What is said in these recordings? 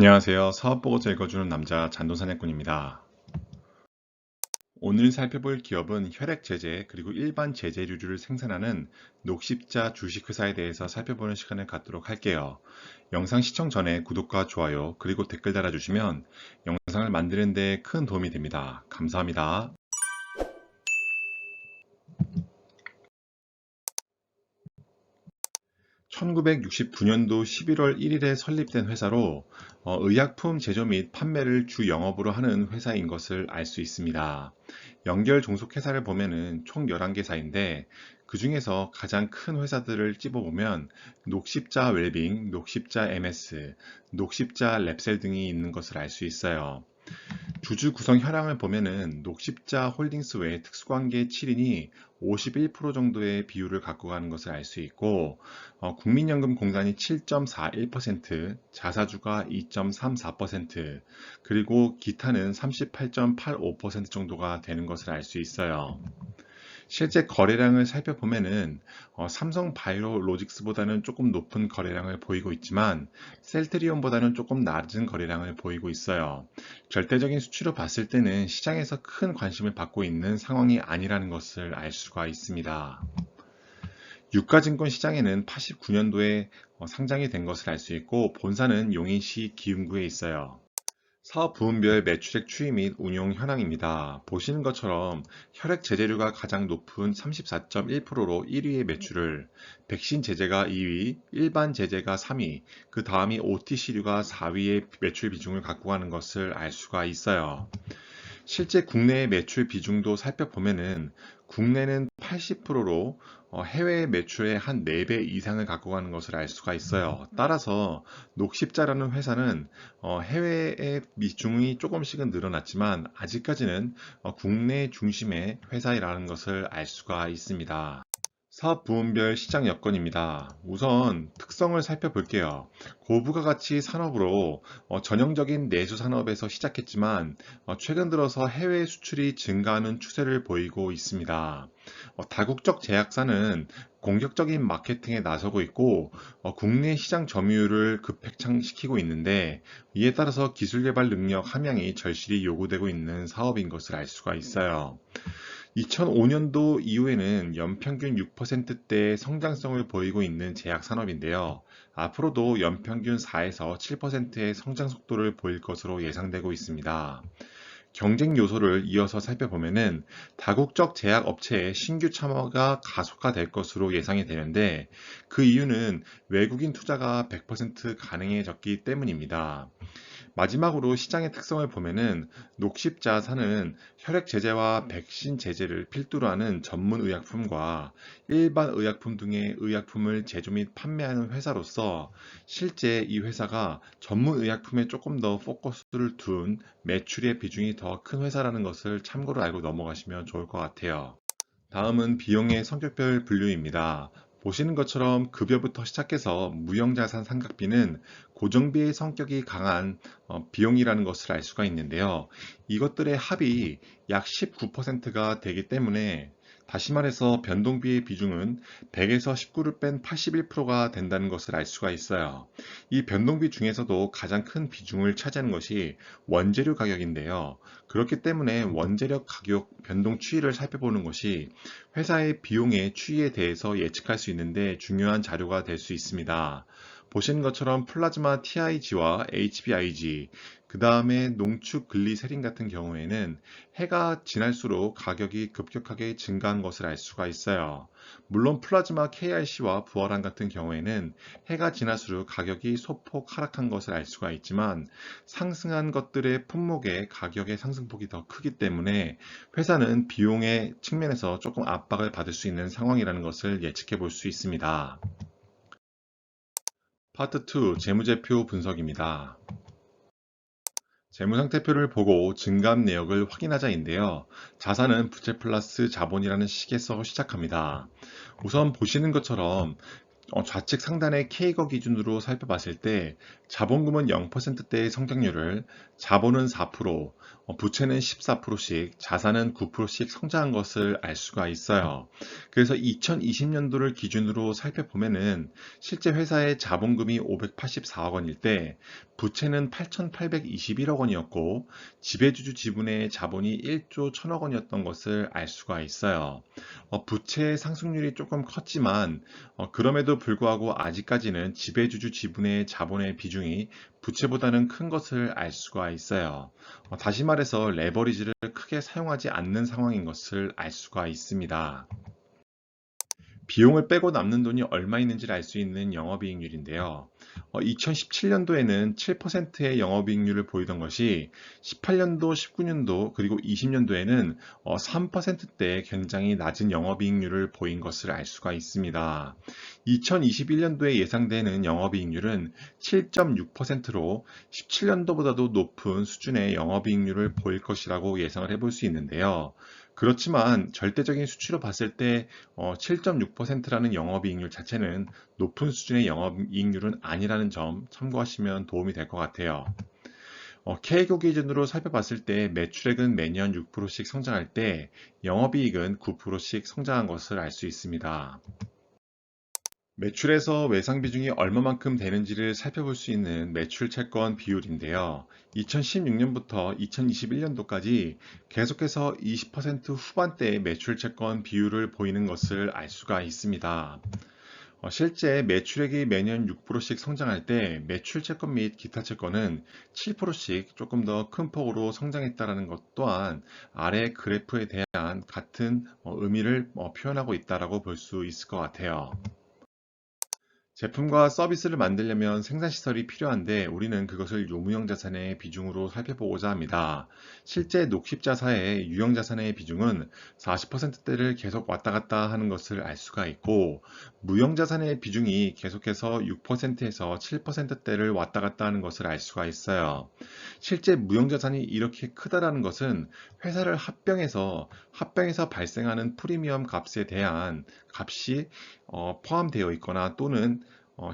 안녕하세요. 사업보고서 읽어주는 남자 잔돈사냥꾼입니다. 오늘 살펴볼 기업은 혈액제제 그리고 일반 제재류를 생산하는 녹십자 주식회사에 대해서 살펴보는 시간을 갖도록 할게요. 영상 시청 전에 구독과 좋아요 그리고 댓글 달아주시면 영상을 만드는 데 큰 도움이 됩니다. 감사합니다. 1969년도 11월 1일에 설립된 회사로 의약품 제조 및 판매를 주 영업으로 하는 회사인 것을 알 수 있습니다. 연결 종속 회사를 보면은 총 11개사인데 그 중에서 가장 큰 회사들을 찝어보면 녹십자 웰빙, 녹십자 MS, 녹십자 랩셀 등이 있는 것을 알 수 있어요. 주주 구성 현황을 보면은 녹십자 홀딩스 외 특수관계 7인이 51% 정도의 비율을 갖고 가는 것을 알 수 있고, 국민연금공단이 7.41%, 자사주가 2.34%, 그리고 기타는 38.85% 정도가 되는 것을 알 수 있어요. 실제 거래량을 살펴보면은 삼성바이오로직스보다는 조금 높은 거래량을 보이고 있지만 셀트리온보다는 조금 낮은 거래량을 보이고 있어요. 절대적인 수치로 봤을 때는 시장에서 큰 관심을 받고 있는 상황이 아니라는 것을 알 수가 있습니다. 유가증권 시장에는 89년도에 상장이 된 것을 알 수 있고 본사는 용인시 기흥구에 있어요. 사업 부문별 매출액 추이 및 운용 현황입니다. 보시는 것처럼 혈액 제재류가 가장 높은 34.1%로 1위의 매출을, 백신 제재가 2위, 일반 제재가 3위, 그 다음이 OTC류가 4위의 매출 비중을 갖고 가는 것을 알 수가 있어요. 실제 국내의 매출 비중도 살펴보면은 국내는 80%로 해외 매출의 한 4배 이상을 갖고 가는 것을 알 수가 있어요. 따라서 녹십자라는 회사는 해외의 비중이 조금씩은 늘어났지만 아직까지는 국내 중심의 회사라는 것을 알 수가 있습니다. 사업 부문별 시장 여건입니다. 우선 특성을 살펴볼게요. 고부가가치 산업으로 전형적인 내수 산업에서 시작했지만 최근 들어서 해외 수출이 증가하는 추세를 보이고 있습니다. 다국적 제약사는 공격적인 마케팅에 나서고 있고 국내 시장 점유율을 급팽창시키고 있는데 이에 따라서 기술 개발 능력 함양이 절실히 요구되고 있는 사업인 것을 알 수가 있어요. 2005년도 이후에는 연평균 6%대의 성장성을 보이고 있는 제약 산업인데요. 앞으로도 연평균 4에서 7%의 성장 속도를 보일 것으로 예상되고 있습니다. 경쟁 요소를 이어서 살펴보면은 다국적 제약 업체의 신규 참여가 가속화될 것으로 예상이 되는데 그 이유는 외국인 투자가 100% 가능해졌기 때문입니다. 마지막으로 시장의 특성을 보면은 녹십자사는 혈액 제제와 백신 제제를 필두로 하는 전문 의약품과 일반 의약품 등의 의약품을 제조 및 판매하는 회사로서 실제 이 회사가 전문 의약품에 조금 더 포커스를 둔 매출의 비중이 더 큰 회사라는 것을 참고로 알고 넘어가시면 좋을 것 같아요. 다음은 비용의 성격별 분류입니다. 보시는 것처럼 급여부터 시작해서 무형자산 삼각비는 고정비의 성격이 강한 비용이라는 것을 알 수가 있는데요. 이것들의 합이 약 19%가 되기 때문에 다시 말해서 변동비의 비중은 100에서 19를 뺀 81%가 된다는 것을 알 수가 있어요. 이 변동비 중에서도 가장 큰 비중을 차지하는 것이 원재료 가격인데요. 그렇기 때문에 원재료 가격 변동 추이를 살펴보는 것이 회사의 비용의 추이에 대해서 예측할 수 있는데 중요한 자료가 될 수 있습니다. 보시는 것처럼 플라즈마 TIG와 HBIG, 그 다음에 농축 글리세린 같은 경우에는 해가 지날수록 가격이 급격하게 증가한 것을 알 수가 있어요. 물론 플라즈마 KRC와 부활한 같은 경우에는 해가 지날수록 가격이 소폭 하락한 것을 알 수가 있지만 상승한 것들의 품목의 가격의 상승폭이 더 크기 때문에 회사는 비용의 측면에서 조금 압박을 받을 수 있는 상황이라는 것을 예측해 볼 수 있습니다. 파트 2 재무제표 분석입니다. 재무상태표를 보고 증감 내역을 확인하자인데요. 자산은 부채 플러스 자본이라는 식에서 시작합니다. 우선 보시는 것처럼 좌측 상단의 K거 기준으로 살펴봤을 때 자본금은 0%대의 성장률을, 자본은 4%, 부채는 14%씩, 자산은 9%씩 성장한 것을 알 수가 있어요. 그래서 2020년도를 기준으로 살펴보면은 실제 회사의 자본금이 584억 원일 때 부채는 8,821억 원이었고 지배주주 지분의 자본이 1조 1천억 원이었던 것을 알 수가 있어요. 부채의 상승률이 조금 컸지만 그럼에도 불구하고 아직까지는 지배주주 지분의 자본의 비중이 부채보다는 큰 것을 알 수가 있어요. 다시 말해서 레버리지를 크게 사용하지 않는 상황인 것을 알 수가 있습니다. 비용을 빼고 남는 돈이 얼마 있는지를 알 수 있는 영업이익률인데요. 2017년도에는 7%의 영업이익률을 보이던 것이 18년도, 19년도, 그리고 20년도에는 3%대 굉장히 낮은 영업이익률을 보인 것을 알 수가 있습니다. 2021년도에 예상되는 영업이익률은 7.6%로 17년도보다도 높은 수준의 영업이익률을 보일 것이라고 예상을 해볼 수 있는데요. 그렇지만 절대적인 수치로 봤을 때 7.6%라는 영업이익률 자체는 높은 수준의 영업이익률은 아니라는 점 참고하시면 도움이 될 것 같아요. K교 기준으로 살펴봤을 때 매출액은 매년 6%씩 성장할 때 영업이익은 9%씩 성장한 것을 알 수 있습니다. 매출에서 외상 비중이 얼마만큼 되는지를 살펴볼 수 있는 매출 채권 비율인데요. 2016년부터 2021년도까지 계속해서 20% 후반대의 매출 채권 비율을 보이는 것을 알 수가 있습니다. 실제 매출액이 매년 6%씩 성장할 때 매출 채권 및 기타 채권은 7%씩 조금 더 큰 폭으로 성장했다는 것 또한 아래 그래프에 대한 같은 의미를 표현하고 있다고 볼 수 있을 것 같아요. 제품과 서비스를 만들려면 생산시설이 필요한데 우리는 그것을 요무형 자산의 비중으로 살펴보고자 합니다. 실제 녹십자사의 유형자산의 비중은 40%대를 계속 왔다 갔다 하는 것을 알 수가 있고 무형자산의 비중이 계속해서 6%에서 7%대를 왔다 갔다 하는 것을 알 수가 있어요. 실제 무형자산이 이렇게 크다라는 것은 회사를 합병해서 발생하는 프리미엄 값에 대한 값이 포함되어 있거나 또는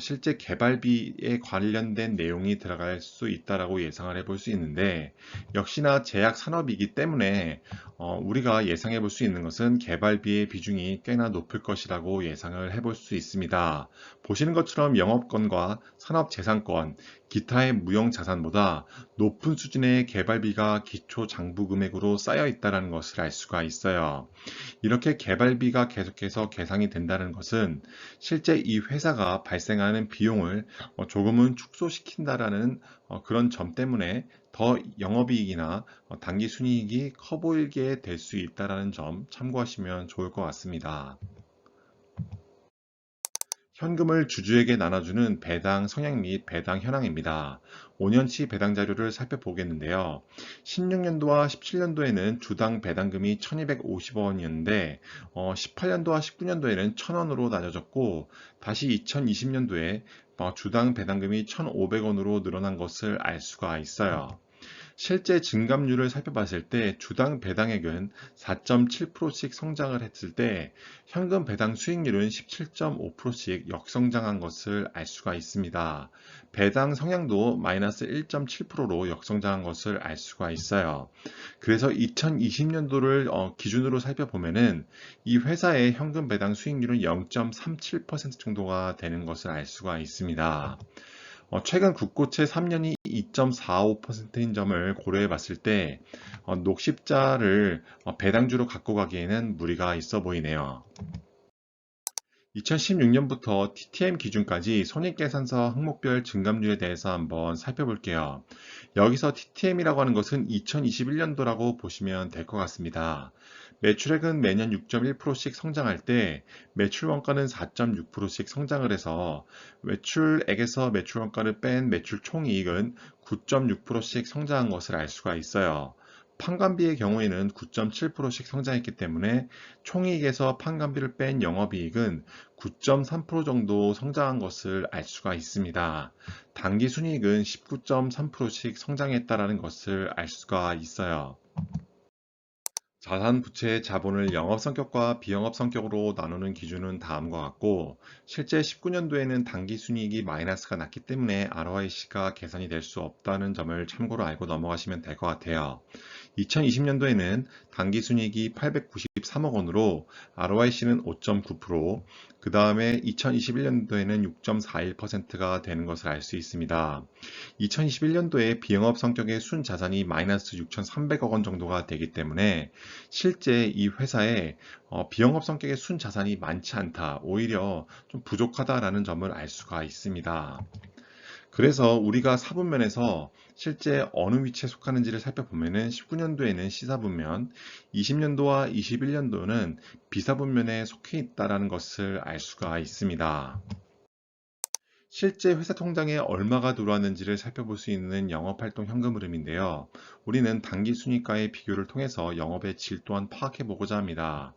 실제 개발비에 관련된 내용이 들어갈 수 있다라고 예상을 해볼 수 있는데 역시나 제약 산업이기 때문에 우리가 예상해 볼 수 있는 것은 개발비의 비중이 꽤나 높을 것이라고 예상을 해볼 수 있습니다. 보시는 것처럼 영업권과 산업재산권, 기타의 무형 자산보다 높은 수준의 개발비가 기초 장부 금액으로 쌓여 있다는 것을 알 수가 있어요. 이렇게 개발비가 계속해서 계상이 된다는 것은 실제 이 회사가 발생하는 비용을 조금은 축소시킨다라는 그런 점 때문에 더 영업이익이나 당기순이익이 커 보이게 될 수 있다는 점 참고하시면 좋을 것 같습니다. 현금을 주주에게 나눠주는 배당 성향 및 배당 현황입니다. 5년치 배당 자료를 살펴보겠는데요. 16년도와 17년도에는 주당 배당금이 1250원이었는데 18년도와 19년도에는 1000원으로 나눠졌고 다시 2020년도에 주당 배당금이 1500원으로 늘어난 것을 알 수가 있어요. 실제 증감률을 살펴봤을 때 주당 배당액은 4.7%씩 성장을 했을 때 현금 배당 수익률은 17.5%씩 역성장한 것을 알 수가 있습니다. 배당 성향도 마이너스 1.7%로 역성장한 것을 알 수가 있어요. 그래서 2020년도를 기준으로 살펴보면은 이 회사의 현금 배당 수익률은 0.37% 정도가 되는 것을 알 수가 있습니다. 최근 국고채 3년이 2.45%인 점을 고려해 봤을 때 녹십자를 배당주로 갖고 가기에는 무리가 있어 보이네요. 2016년부터 TTM 기준까지 손익계산서 항목별 증감률에 대해서 한번 살펴볼게요. 여기서 TTM이라고 하는 것은 2021년도라고 보시면 될 것 같습니다. 매출액은 매년 6.1%씩 성장할 때 매출 원가는 4.6%씩 성장을 해서 매출액에서 매출 원가를 뺀 매출 총이익은 9.6%씩 성장한 것을 알 수가 있어요. 판관비의 경우에는 9.7%씩 성장했기 때문에 총이익에서 판관비를 뺀 영업이익은 9.3% 정도 성장한 것을 알 수가 있습니다. 당기순이익은 19.3%씩 성장했다는 것을 알 수가 있어요. 자산 부채의 자본을 영업 성격과 비영업 성격으로 나누는 기준은 다음과 같고, 실제 19년도에는 당기 순이익이 마이너스가 났기 때문에 ROIC가 계산이 될 수 없다는 점을 참고로 알고 넘어가시면 될 것 같아요. 2020년도에는 당기순이익이 893억 원으로 ROIC는 5.9%, 그 다음에 2021년도에는 6.41%가 되는 것을 알 수 있습니다. 2021년도에 비영업 성격의 순자산이 마이너스 6,300억 원 정도가 되기 때문에 실제 이 회사에 비영업 성격의 순자산이 많지 않다, 오히려 좀 부족하다라는 점을 알 수가 있습니다. 그래서 우리가 사분면에서 실제 어느 위치에 속하는지를 살펴보면은 19년도에는 시사분면, 20년도와 21년도는 비사분면에 속해 있다라는 것을 알 수가 있습니다. 실제 회사 통장에 얼마가 들어왔는지를 살펴볼 수 있는 영업활동 현금 흐름인데요. 우리는 당기순이익과의 비교를 통해서 영업의 질 또한 파악해 보고자 합니다.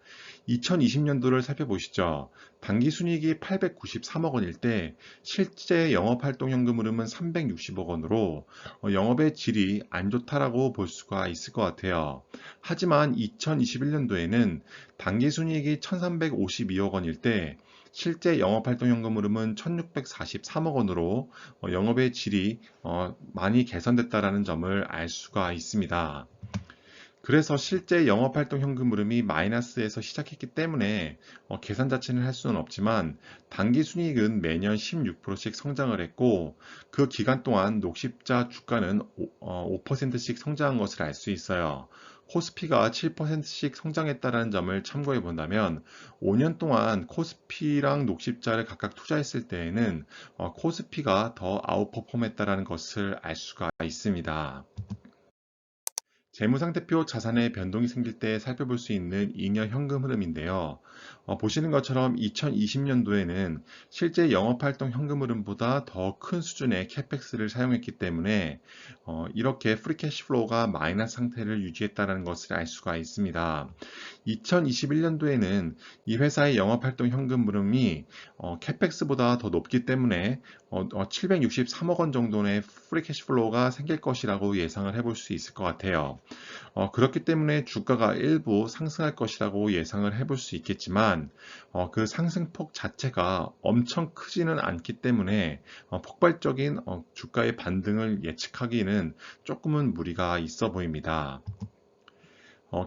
2020년도를 살펴보시죠. 당기순이익이 893억 원일 때 실제 영업활동 현금 흐름은 360억 원으로 영업의 질이 안 좋다라고 볼 수가 있을 것 같아요. 하지만 2021년도에는 당기순이익이 1352억 원일 때 실제 영업활동 현금 흐름은 1643억 원으로 영업의 질이 많이 개선됐다라는 점을 알 수가 있습니다. 그래서 실제 영업활동 현금 흐름이 마이너스에서 시작했기 때문에 계산 자체는 할 수는 없지만 당기 순이익은 매년 16%씩 성장을 했고 그 기간 동안 녹십자 주가는 5%씩 성장한 것을 알 수 있어요. 코스피가 7%씩 성장했다는 점을 참고해 본다면 5년 동안 코스피랑 녹십자를 각각 투자했을 때에는 코스피가 더 아웃퍼폼했다는 것을 알 수가 있습니다. 재무상태표 자산의 변동이 생길 때 살펴볼 수 있는 잉여 현금 흐름인데요. 보시는 것처럼 2020년도에는 실제 영업활동 현금 흐름보다 더 큰 수준의 캐펙스를 사용했기 때문에 이렇게 프리캐시플로우가 마이너스 상태를 유지했다는 것을 알 수가 있습니다. 2021년도에는 이 회사의 영업활동 현금 흐름이 캐펙스보다 더 높기 때문에 763억 원 정도의 프리캐시플로우가 생길 것이라고 예상을 해볼 수 있을 것 같아요. 그렇기 때문에 주가가 일부 상승할 것이라고 예상을 해볼 수 있겠지만 그 상승폭 자체가 엄청 크지는 않기 때문에 폭발적인 주가의 반등을 예측하기는 조금은 무리가 있어 보입니다.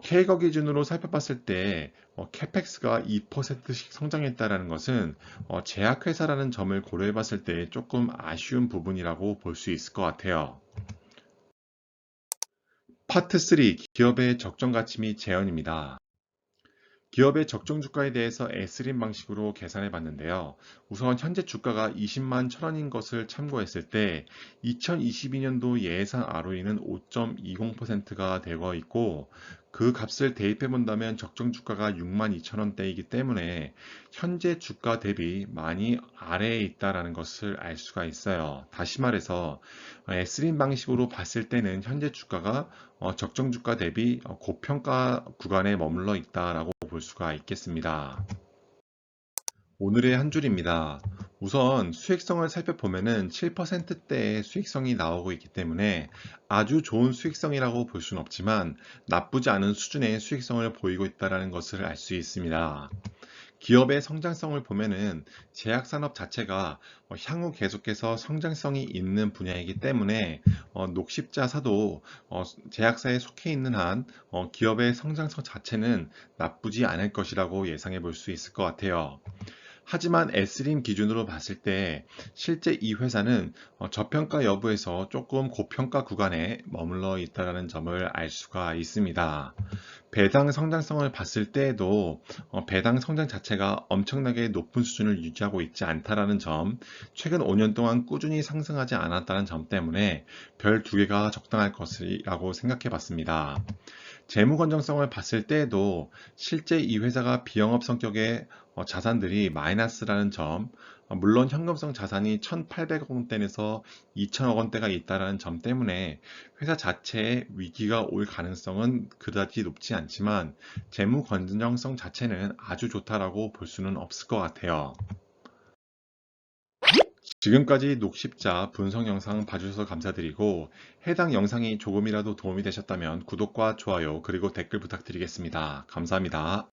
K거 기준으로 살펴봤을 때 캐펙스가 2%씩 성장했다는 것은 제약회사라는 점을 고려해 봤을 때 조금 아쉬운 부분이라고 볼 수 있을 것 같아요. 파트 3. 기업의 적정 가치 및 재현입니다. 기업의 적정 주가에 대해서 S림 방식으로 계산해 봤는데요. 우선 현재 주가가 20만 1,000원인 것을 참고했을 때 2022년도 예상 ROE는 5.20%가 되고 있고 그 값을 대입해 본다면 적정 주가가 6만 2천원대이기 때문에 현재 주가 대비 많이 아래에 있다라는 것을 알 수가 있어요. 다시 말해서 S림 방식으로 봤을 때는 현재 주가가 적정 주가 대비 고평가 구간에 머물러 있다라고 볼 수가 있겠습니다. 오늘의 한 줄입니다. 우선 수익성을 살펴보면은 7%대의 수익성이 나오고 있기 때문에 아주 좋은 수익성이라고 볼 수는 없지만 나쁘지 않은 수준의 수익성을 보이고 있다는 것을 알 수 있습니다. 기업의 성장성을 보면은 제약산업 자체가 향후 계속해서 성장성이 있는 분야이기 때문에 녹십자사도 제약사에 속해 있는 한 기업의 성장성 자체는 나쁘지 않을 것이라고 예상해 볼 수 있을 것 같아요. 하지만 S림 기준으로 봤을 때 실제 이 회사는 저평가 여부에서 조금 고평가 구간에 머물러 있다는 점을 알 수가 있습니다. 배당 성장성을 봤을 때에도 배당 성장 자체가 엄청나게 높은 수준을 유지하고 있지 않다라는 점, 최근 5년 동안 꾸준히 상승하지 않았다는 점 때문에 별 2개가 적당할 것이라고 생각해 봤습니다. 재무 건전성을 봤을 때에도 실제 이 회사가 비영업 성격의 자산들이 마이너스라는 점, 물론 현금성 자산이 1,800억 원대에서 2,000억 원대가 있다는 점 때문에 회사 자체에 위기가 올 가능성은 그다지 높지 않지만 재무 건전성 자체는 아주 좋다라고 볼 수는 없을 것 같아요. 지금까지 녹십자 분석 영상 봐주셔서 감사드리고 해당 영상이 조금이라도 도움이 되셨다면 구독과 좋아요 그리고 댓글 부탁드리겠습니다. 감사합니다.